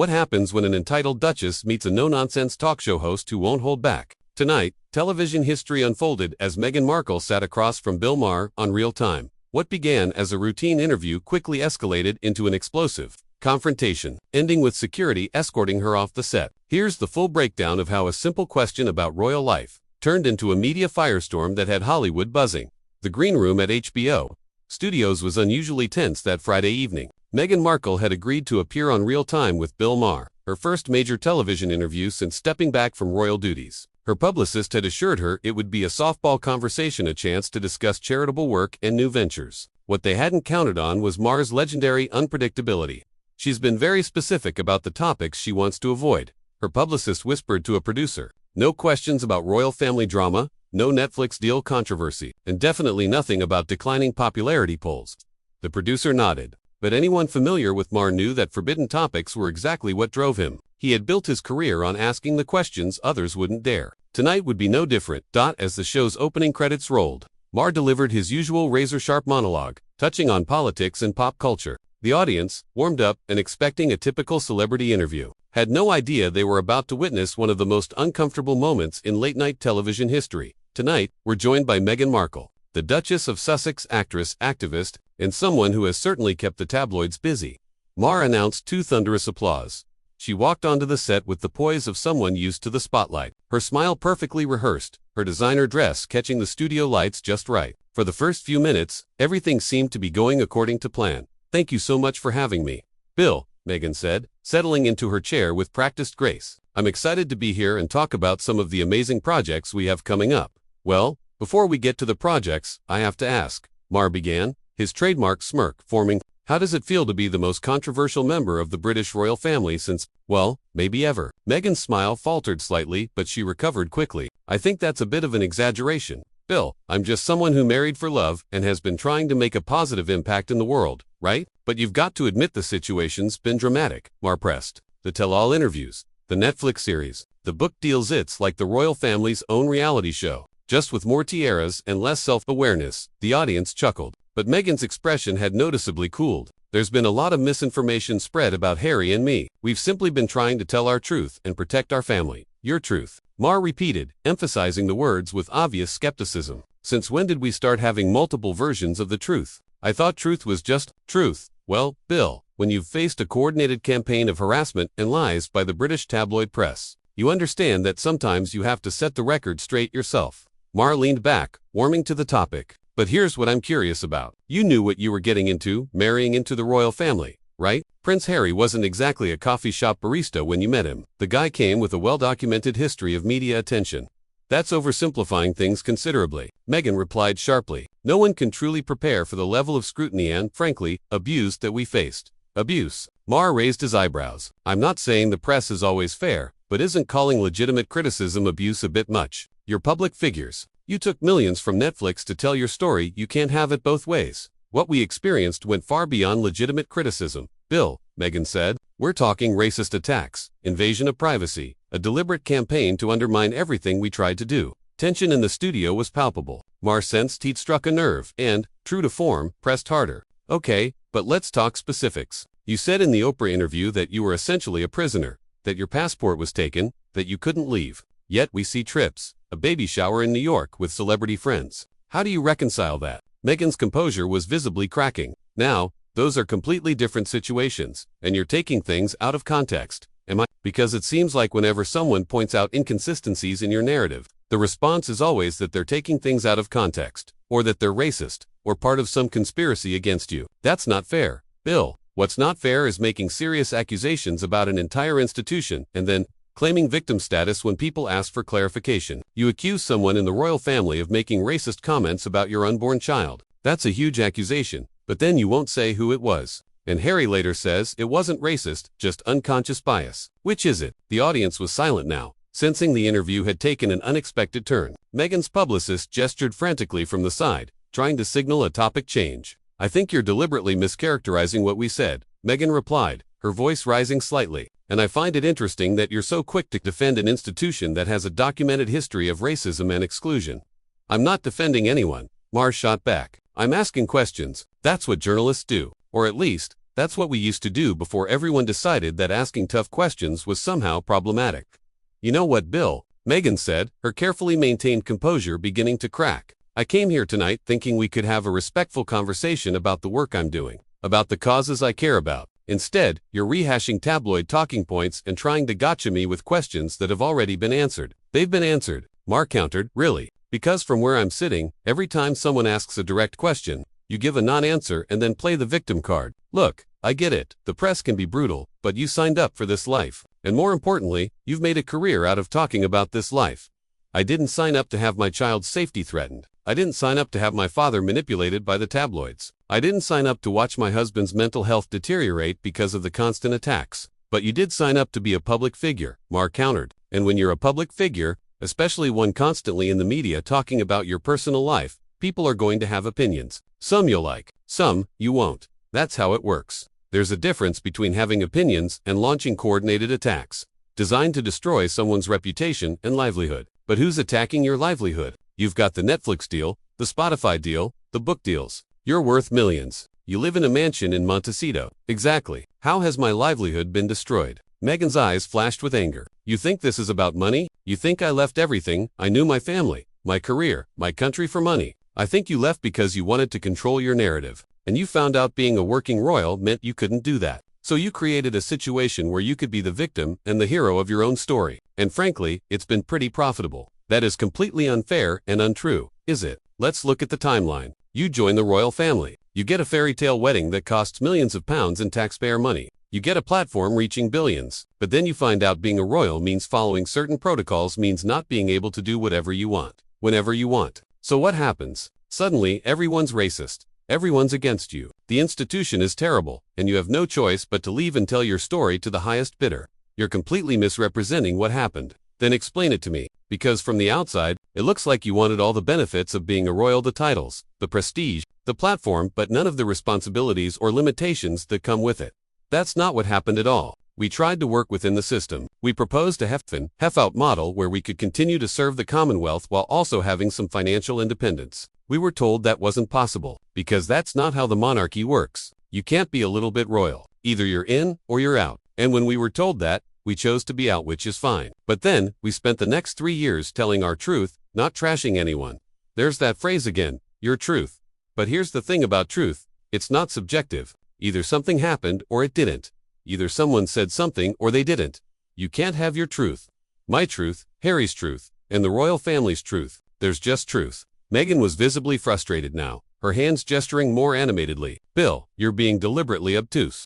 What happens when an entitled duchess meets a no-nonsense talk show host who won't hold back? Tonight, television history unfolded as Meghan Markle sat across from Bill Maher on Real Time. What began as a routine interview quickly escalated into an explosive confrontation, ending with security escorting her off the set. Here's the full breakdown of how a simple question about royal life turned into a media firestorm that had Hollywood buzzing. The green room at HBO Studios was unusually tense that Friday evening. Meghan Markle had agreed to appear on Real Time with Bill Maher, her first major television interview since stepping back from royal duties. Her publicist had assured her it would be a softball conversation, a chance to discuss charitable work and new ventures. What they hadn't counted on was Maher's legendary unpredictability. She's been very specific about the topics she wants to avoid. Her publicist whispered to a producer, "No questions about royal family drama, no Netflix deal controversy, and definitely nothing about declining popularity polls." The producer nodded. But anyone familiar with Maher knew that forbidden topics were exactly what drove him. He had built his career on asking the questions others wouldn't dare. Tonight would be no different. As the show's opening credits rolled, Maher delivered his usual razor-sharp monologue, touching on politics and pop culture. The audience, warmed up and expecting a typical celebrity interview, had no idea they were about to witness one of the most uncomfortable moments in late-night television history. Tonight, we're joined by Meghan Markle, the Duchess of Sussex, actress, activist, and someone who has certainly kept the tabloids busy. Maher announced to thunderous applause. She walked onto the set with the poise of someone used to the spotlight, her smile perfectly rehearsed, her designer dress catching the studio lights just right. For the first few minutes, everything seemed to be going according to plan. "Thank you so much for having me, Bill," Meghan said, settling into her chair with practiced grace. "I'm excited to be here and talk about some of the amazing projects we have coming up." "Well, before we get to the projects, I have to ask," Maher began, his trademark smirk forming. "How does it feel to be the most controversial member of the British royal family since, well, maybe ever?" Meghan's smile faltered slightly, but she recovered quickly. "I think that's a bit of an exaggeration, Bill. I'm just someone who married for love and has been trying to make a positive impact in the world, right? But you've got to admit the situation's been dramatic," Maher pressed. "The tell-all interviews, the Netflix series, the book deals, it's like the royal family's own reality show, just with more tiaras and less self-awareness." The audience chuckled, but Meghan's expression had noticeably cooled. "There's been a lot of misinformation spread about Harry and me. We've simply been trying to tell our truth and protect our family." "Your truth," Maher repeated, emphasizing the words with obvious skepticism. "Since when did we start having multiple versions of the truth? I thought truth was just truth." "Well, Bill, when you've faced a coordinated campaign of harassment and lies by the British tabloid press, you understand that sometimes you have to set the record straight yourself." Maher leaned back, warming to the topic. "But here's what I'm curious about. You knew what you were getting into, marrying into the royal family, right? Prince Harry wasn't exactly a coffee shop barista when you met him. The guy came with a well-documented history of media attention." "That's oversimplifying things considerably," Meghan replied sharply. "No one can truly prepare for the level of scrutiny and, frankly, abuse that we faced." "Abuse?" Maher raised his eyebrows. "I'm not saying the press is always fair, but isn't calling legitimate criticism abuse a bit much? You're public figures. You took millions from Netflix to tell your story. You can't have it both ways." "What we experienced went far beyond legitimate criticism, Bill," Meghan said. "We're talking racist attacks, invasion of privacy, a deliberate campaign to undermine everything we tried to do." Tension in the studio was palpable. Maher sensed he'd struck a nerve and, true to form, pressed harder. "Okay, but let's talk specifics. You said in the Oprah interview that you were essentially a prisoner, that your passport was taken, that you couldn't leave. Yet we see trips, a baby shower in New York with celebrity friends. How do you reconcile that?" Meghan's composure was visibly cracking. "Now, those are completely different situations, and you're taking things out of context. Am I? Because it seems like whenever someone points out inconsistencies in your narrative, the response is always that they're taking things out of context, or that they're racist, or part of some conspiracy against you. That's not fair, Bill. What's not fair is making serious accusations about an entire institution and then claiming victim status when people ask for clarification. You accuse someone in the royal family of making racist comments about your unborn child. That's a huge accusation, but then you won't say who it was. And Harry later says it wasn't racist, just unconscious bias. Which is it?" The audience was silent now, sensing the interview had taken an unexpected turn. Meghan's publicist gestured frantically from the side, trying to signal a topic change. "I think you're deliberately mischaracterizing what we said," Meghan replied, her voice rising slightly. "And I find it interesting that you're so quick to defend an institution that has a documented history of racism and exclusion." "I'm not defending anyone," Maher shot back. "I'm asking questions. That's what journalists do. Or at least, That's what we used to do before everyone decided that asking tough questions was somehow problematic. You know what Meghan said, her carefully maintained composure beginning to crack. I came here tonight thinking we could have a respectful conversation about the work I'm doing, about the causes I care about. Instead, you're rehashing tabloid talking points and trying to gotcha me with questions that have already been answered. They've been answered, Mark countered. Really? Because from where I'm sitting, every time someone asks a direct question, you give a non-answer and then play the victim card. Look, I get it, the press can be brutal, but you signed up for this life. And more importantly, you've made a career out of talking about this life. I didn't sign up to have my child's safety threatened. I didn't sign up to have my father manipulated by the tabloids. I didn't sign up to watch my husband's mental health deteriorate because of the constant attacks. But you did sign up to be a public figure, Mark countered. And when you're a public figure, especially one constantly in the media talking about your personal life, people are going to have opinions. Some you'll like, some you won't. That's how it works. There's a difference between having opinions and launching coordinated attacks, designed to destroy someone's reputation and livelihood. But who's attacking your livelihood? You've got the Netflix deal, the Spotify deal, the book deals. You're worth millions. You live in a mansion in Montecito. Exactly. How has my livelihood been destroyed? Meghan's eyes flashed with anger. You think this is about money? You think I left everything? I knew my family, my career, my country for money. I think you left because you wanted to control your narrative. And you found out being a working royal meant you couldn't do that. So you created a situation where you could be the victim and the hero of your own story. And frankly, it's been pretty profitable. That is completely unfair and untrue, is it? Let's look at the timeline. You join the royal family. You get a fairy tale wedding that costs millions of pounds in taxpayer money. You get a platform reaching billions. But then you find out being a royal means following certain protocols means not being able to do whatever you want, whenever you want. So what happens? Suddenly, everyone's racist. Everyone's against you. The institution is terrible, and you have no choice but to leave and tell your story to the highest bidder. You're completely misrepresenting what happened. Then explain it to me, because from the outside, it looks like you wanted all the benefits of being a royal, the titles, the prestige, the platform, but none of the responsibilities or limitations that come with it. That's not what happened at all. We tried to work within the system. We proposed a half-out model where we could continue to serve the Commonwealth while also having some financial independence. We were told that wasn't possible, because that's not how the monarchy works. You can't be a little bit royal. Either you're in or you're out. And when we were told that, we chose to be out, which is fine. But then, we spent the next 3 years telling our truth, not trashing anyone. There's that phrase again, your truth. But here's the thing about truth, it's not subjective. Either something happened or it didn't. Either someone said something or they didn't. You can't have your truth. My truth, Harry's truth, and the royal family's truth. There's just truth. Meghan was visibly frustrated now, her hands gesturing more animatedly. Bill, you're being deliberately obtuse.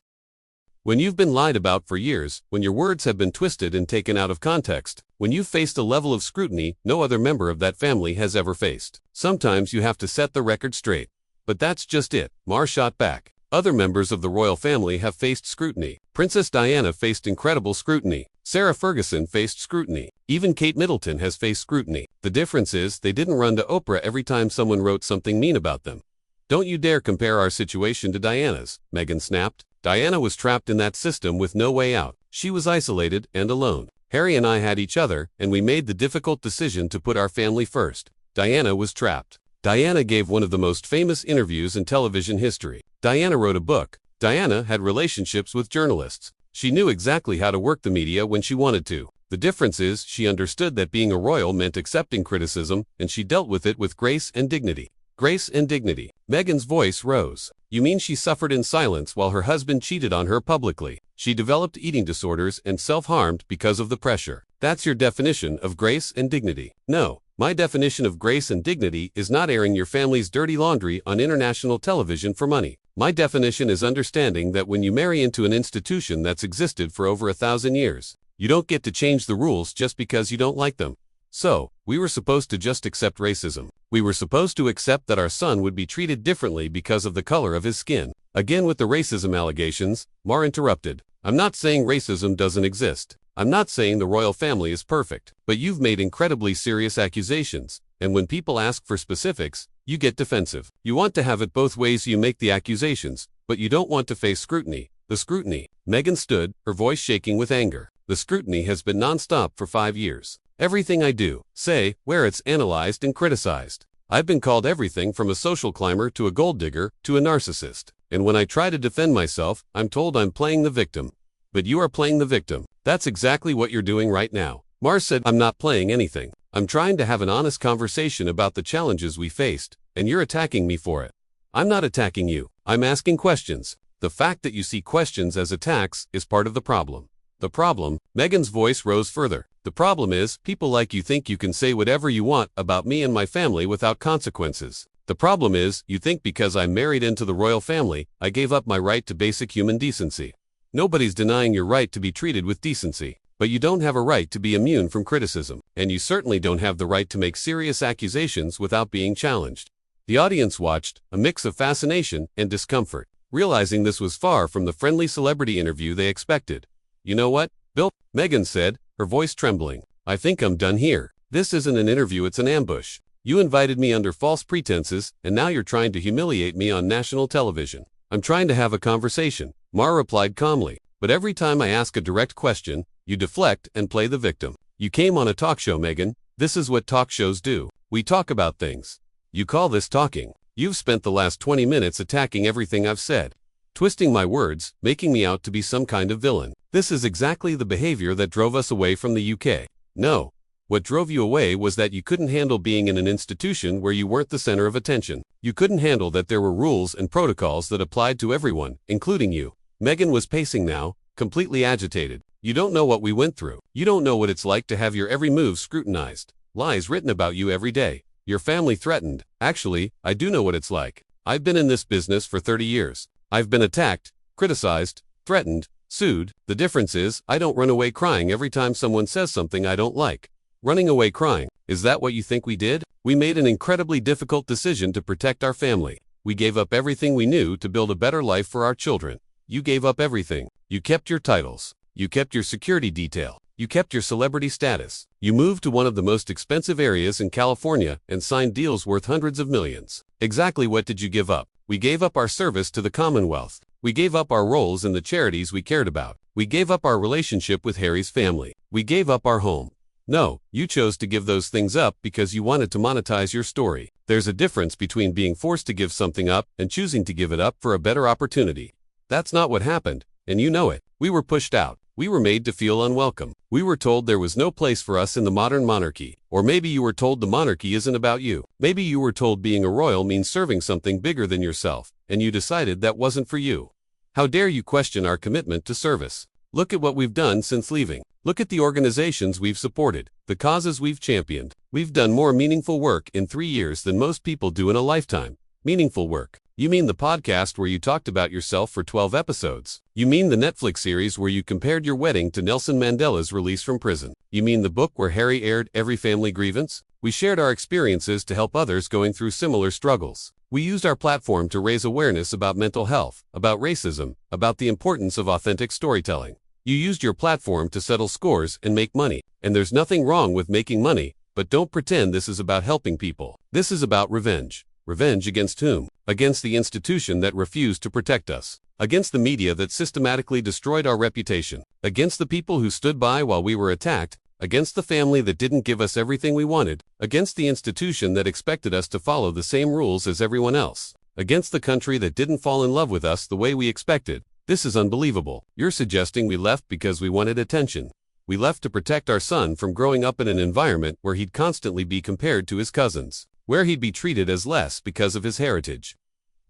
When you've been lied about for years, when your words have been twisted and taken out of context, when you've faced a level of scrutiny no other member of that family has ever faced. Sometimes you have to set the record straight. But that's just it, Maher shot back. Other members of the royal family have faced scrutiny. Princess Diana faced incredible scrutiny. Sarah Ferguson faced scrutiny. Even Kate Middleton has faced scrutiny. The difference is they didn't run to Oprah every time someone wrote something mean about them. Don't you dare compare our situation to Diana's, Meghan snapped. Diana was trapped in that system with no way out. She was isolated and alone. Harry and I had each other, and we made the difficult decision to put our family first. Diana was trapped. Diana gave one of the most famous interviews in television history. Diana wrote a book. Diana had relationships with journalists. She knew exactly how to work the media when she wanted to. The difference is she understood that being a royal meant accepting criticism, and she dealt with it with grace and dignity. Grace and dignity. Meghan's voice rose. You mean she suffered in silence while her husband cheated on her publicly? She developed eating disorders and self-harmed because of the pressure. That's your definition of grace and dignity. No, my definition of grace and dignity is not airing your family's dirty laundry on international television for money. My definition is understanding that when you marry into an institution that's existed for over 1,000 years, you don't get to change the rules just because you don't like them. So, we were supposed to just accept racism. We were supposed to accept that our son would be treated differently because of the color of his skin. Again with the racism allegations, Maher interrupted. I'm not saying racism doesn't exist. I'm not saying the royal family is perfect. But you've made incredibly serious accusations, and when people ask for specifics, you get defensive. You want to have it both ways. You make the accusations, but you don't want to face scrutiny. The scrutiny. Meghan stood, her voice shaking with anger. The scrutiny has been non-stop for 5 years. Everything I do, say, where it's analyzed and criticized. I've been called everything from a social climber to a gold digger to a narcissist. And when I try to defend myself, I'm told I'm playing the victim. But you are playing the victim. That's exactly what you're doing right now. Maher said, I'm not playing anything. I'm trying to have an honest conversation about the challenges we faced, and you're attacking me for it. I'm not attacking you. I'm asking questions. The fact that you see questions as attacks is part of the problem. The problem, Meghan's voice rose further. The problem is, people like you think you can say whatever you want about me and my family without consequences. The problem is, you think because I'm married into the royal family, I gave up my right to basic human decency. Nobody's denying your right to be treated with decency. But you don't have a right to be immune from criticism, and you certainly don't have the right to make serious accusations without being challenged. The audience watched, a mix of fascination and discomfort, realizing this was far from the friendly celebrity interview they expected. You know what, Bill? Meghan said, her voice trembling. I think I'm done here. This isn't an interview, it's an ambush. You invited me under false pretenses, and now you're trying to humiliate me on national television. I'm trying to have a conversation, Maher replied calmly. But every time I ask a direct question, you deflect and play the victim. You came on a talk show, Meghan. This is what talk shows do. We talk about things. You call this talking. You've spent the last 20 minutes attacking everything I've said, twisting my words, making me out to be some kind of villain. This is exactly the behavior that drove us away from the UK. No. What drove you away was that you couldn't handle being in an institution where you weren't the center of attention. You couldn't handle that there were rules and protocols that applied to everyone, including you. Meghan was pacing now, completely agitated. You don't know what we went through. You don't know what it's like to have your every move scrutinized. Lies written about you every day. Your family threatened. Actually, I do know what it's like. I've been in this business for 30 years. I've been attacked, criticized, threatened, sued. The difference is, I don't run away crying every time someone says something I don't like. Running away crying, is that what you think we did? We made an incredibly difficult decision to protect our family. We gave up everything we knew to build a better life for our children. You gave up everything. You kept your titles. You kept your security detail. You kept your celebrity status. You moved to one of the most expensive areas in California and signed deals worth hundreds of millions. Exactly what did you give up? We gave up our service to the Commonwealth. We gave up our roles in the charities we cared about. We gave up our relationship with Harry's family. We gave up our home. No, you chose to give those things up because you wanted to monetize your story. There's a difference between being forced to give something up and choosing to give it up for a better opportunity. That's not what happened, and you know it. We were pushed out. We were made to feel unwelcome. We were told there was no place for us in the modern monarchy. Or maybe you were told the monarchy isn't about you. Maybe you were told being a royal means serving something bigger than yourself, and you decided that wasn't for you. How dare you question our commitment to service? Look at what we've done since leaving. Look at the organizations we've supported, the causes we've championed. We've done more meaningful work in 3 years than most people do in a lifetime. Meaningful work. You mean the podcast where you talked about yourself for 12 episodes? You mean the Netflix series where you compared your wedding to Nelson Mandela's release from prison? You mean the book where Harry aired every family grievance? We shared our experiences to help others going through similar struggles. We used our platform to raise awareness about mental health, about racism, about the importance of authentic storytelling. You used your platform to settle scores and make money. And there's nothing wrong with making money, but don't pretend this is about helping people. This is about revenge. Revenge against whom? Against the institution that refused to protect us. Against the media that systematically destroyed our reputation. Against the people who stood by while we were attacked. Against the family that didn't give us everything we wanted. Against the institution that expected us to follow the same rules as everyone else. Against the country that didn't fall in love with us the way we expected. This is unbelievable. You're suggesting we left because we wanted attention. We left to protect our son from growing up in an environment where he'd constantly be compared to his cousins. Where he'd be treated as less because of his heritage.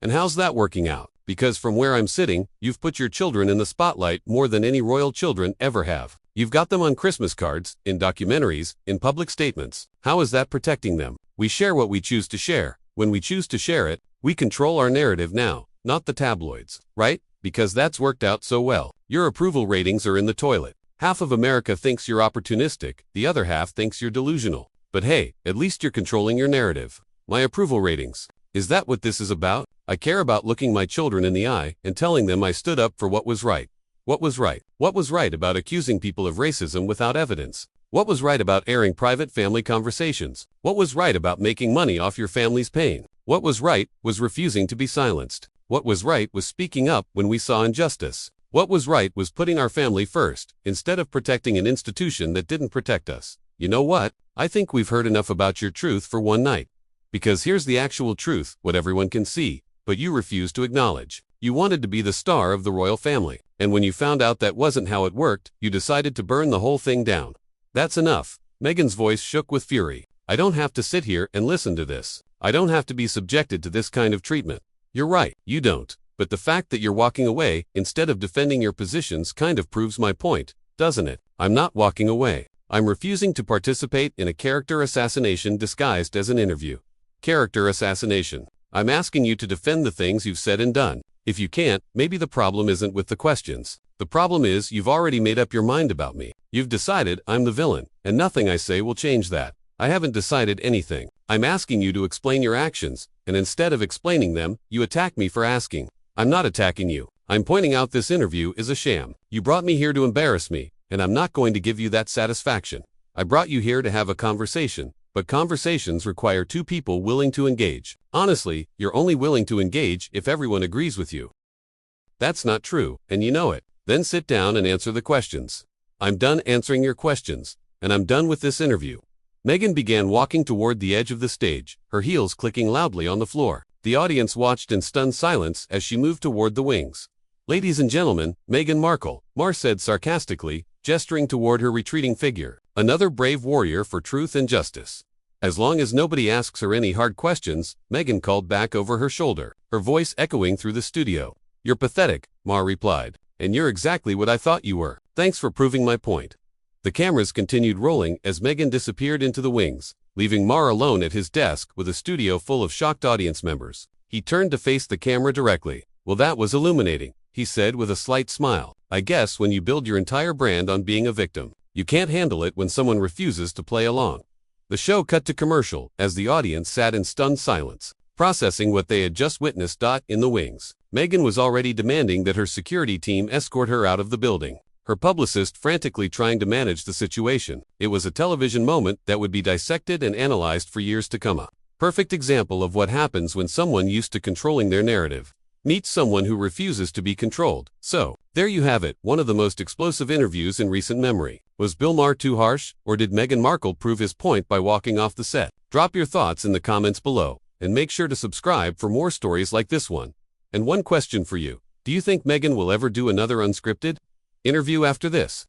And how's that working out? Because from where I'm sitting, you've put your children in the spotlight more than any royal children ever have. You've got them on Christmas cards, in documentaries, in public statements. How is that protecting them? We share what we choose to share. When we choose to share it, we control our narrative now, not the tabloids, right? Because that's worked out so well. Your approval ratings are in the toilet. Half of America thinks you're opportunistic, the other half thinks you're delusional. But hey, at least you're controlling your narrative. My approval ratings. Is that what this is about? I care about looking my children in the eye and telling them I stood up for what was right. What was right? What was right about accusing people of racism without evidence? What was right about airing private family conversations? What was right about making money off your family's pain? What was right was refusing to be silenced. What was right was speaking up when we saw injustice. What was right was putting our family first, instead of protecting an institution that didn't protect us. You know what? I think we've heard enough about your truth for one night. Because here's the actual truth, what everyone can see, but you refuse to acknowledge. You wanted to be the star of the royal family, and when you found out that wasn't how it worked, you decided to burn the whole thing down. That's enough. Meghan's voice shook with fury. I don't have to sit here and listen to this. I don't have to be subjected to this kind of treatment. You're right, you don't. But the fact that you're walking away, instead of defending your positions, kind of proves my point, doesn't it? I'm not walking away. I'm refusing to participate in a character assassination disguised as an interview. Character assassination. I'm asking you to defend the things you've said and done. If you can't, maybe the problem isn't with the questions. The problem is you've already made up your mind about me. You've decided I'm the villain, and nothing I say will change that. I haven't decided anything. I'm asking you to explain your actions, and instead of explaining them, you attack me for asking. I'm not attacking you. I'm pointing out this interview is a sham. You brought me here to embarrass me, and I'm not going to give you that satisfaction. I brought you here to have a conversation, but conversations require two people willing to engage. Honestly, you're only willing to engage if everyone agrees with you. That's not true, and you know it. Then sit down and answer the questions. I'm done answering your questions, and I'm done with this interview. Meghan began walking toward the edge of the stage, her heels clicking loudly on the floor. The audience watched in stunned silence as she moved toward the wings. Ladies and gentlemen, Meghan Markle, Maher said sarcastically, gesturing toward her retreating figure. Another brave warrior for truth and justice. As long as nobody asks her any hard questions, Meghan called back over her shoulder, her voice echoing through the studio. You're pathetic, Maher replied. And you're exactly what I thought you were. Thanks for proving my point. The cameras continued rolling as Meghan disappeared into the wings, leaving Maher alone at his desk with a studio full of shocked audience members. He turned to face the camera directly. Well, that was illuminating, he said with a slight smile. I guess when you build your entire brand on being a victim, you can't handle it when someone refuses to play along. The show cut to commercial as the audience sat in stunned silence, processing what they had just witnessed. In the wings, Meghan was already demanding that her security team escort her out of the building, her publicist frantically trying to manage the situation. It was a television moment that would be dissected and analyzed for years to come. A perfect example of what happens when someone used to controlling their narrative meets someone who refuses to be controlled. So, there you have it, one of the most explosive interviews in recent memory. Was Bill Maher too harsh, or did Meghan Markle prove his point by walking off the set? Drop your thoughts in the comments below, and make sure to subscribe for more stories like this one. And one question for you. Do you think Meghan will ever do another unscripted interview after this?